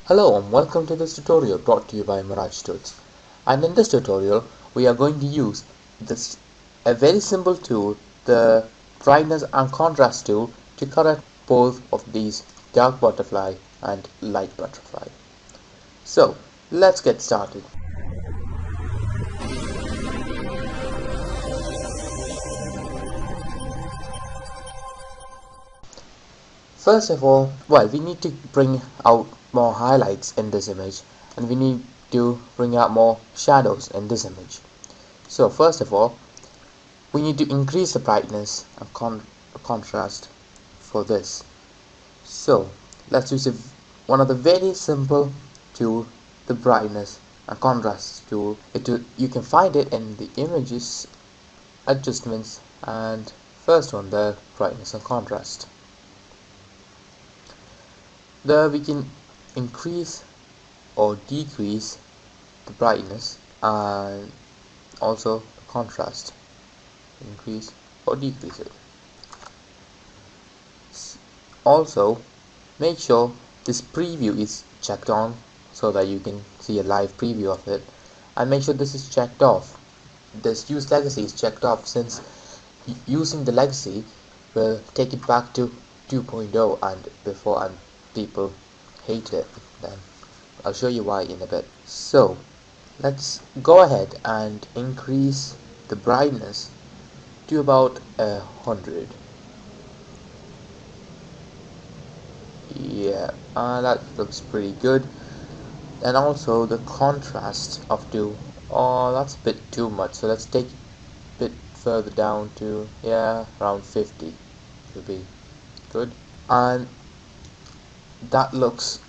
Hello and welcome to this tutorial brought to you by Mirage Tools. And in this tutorial, we are going to use this a very simple tool, the brightness and contrast tool, to correct both of these dark butterfly and light butterfly. So let's get started. First of all, we need to bring out more highlights in this image, and we need to bring out more shadows in this image. So first of all, we need to increase the brightness and contrast for this. So let's use one of the very simple tool, the brightness and contrast tool. You can find it in the images adjustments, and first one, the brightness and contrast. There we can increase or decrease the brightness and also the contrast, increase or decrease it. Also, make sure this preview is checked on so that you can see a live preview of it, and make sure this is checked off. This use legacy is checked off, since using the legacy will take it back to 2.0 and before, and people hate it. Then I'll show you why in a bit. So let's go ahead and increase the brightness to about 100. Yeah, that looks pretty good. And also the contrast of 2. Oh, that's a bit too much, so let's take it a bit further down to, yeah, around 50 should be good. And that looks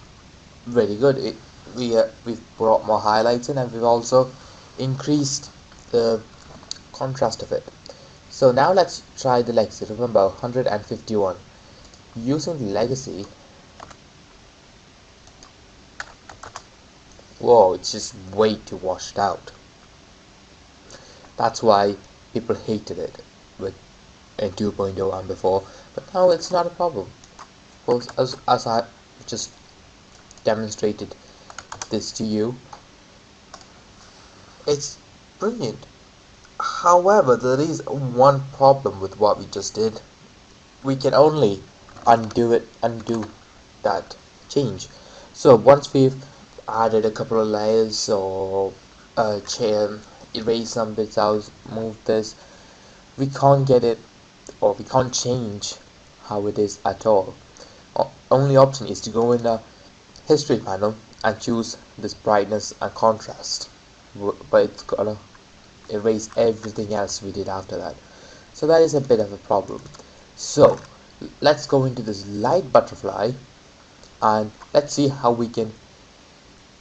really good. We've brought more highlights in, and we've also increased the contrast of it. So now let's try the legacy. Remember, 151. Using the legacy, whoa, it's just way too washed out. That's why people hated it with in 2.0 and before, but now it's not a problem. Well, as I just demonstrated this to you, it's brilliant. However, there is one problem with what we just did. We can only undo that change. So once we've added a couple of layers, or erase some bits out, move this, we can't get it, or we can't change how it is at all. Only option is to go in the history panel and choose this brightness and contrast, but it's gonna erase everything else we did after that. So that is a bit of a problem. So let's go into this light butterfly, and let's see how we can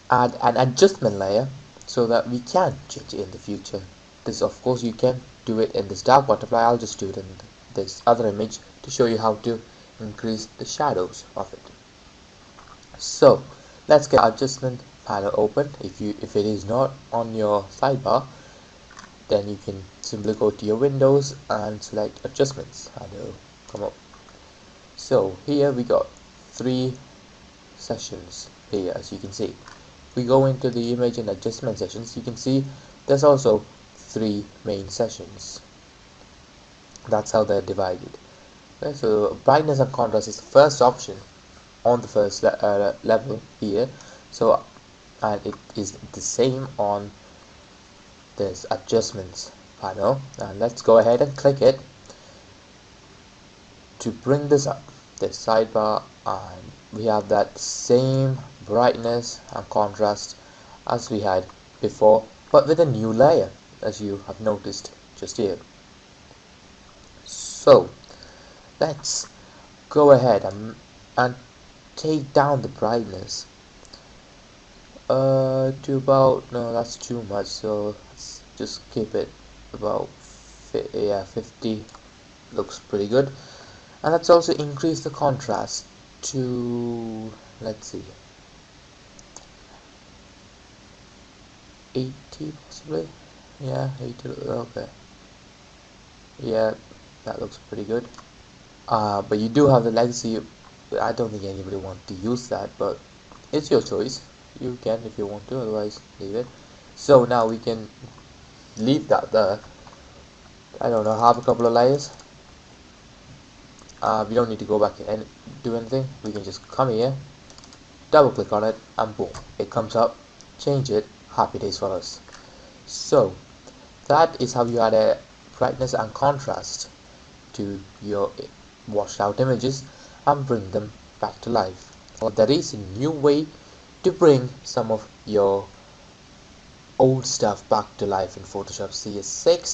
add an adjustment layer so that we can change it in the future. This, of course, you can do it in this dark butterfly. I'll just do it in this other image to show you how to increase the shadows of it. So let's get adjustment panel open. If it is not on your sidebar, then you can simply go to your Windows and select adjustments, and it'll come up. So here we got 3 sessions here, as you can see. We go into the image and adjustment sessions, you can see there's also 3 main sessions. That's how they're divided. Okay, so brightness and contrast is the first option on the first level here. So, and it is the same on this adjustments panel, and let's go ahead and click it to bring this up, this sidebar, and we have that same brightness and contrast as we had before, but with a new layer, as you have noticed just here. So let's go ahead and take down the brightness to about, no, that's too much, so let's just keep it about 50. Looks pretty good. And let's also increase the contrast to, let's see, 80 possibly. Yeah, 80. Okay, yeah, that looks pretty good. But you do have the legacy. I don't think anybody wants to use that, but It's your choice. You can if you want to, otherwise leave it. So now we can leave that there. I don't know, have a couple of layers. We don't need to go back and do anything. We can just come here, double click on it, and boom, it comes up. Change it. Happy days for us. So that is how you add a brightness and contrast to your washed out images and bring them back to life. Or there is a new way to bring some of your old stuff back to life in Photoshop CS6.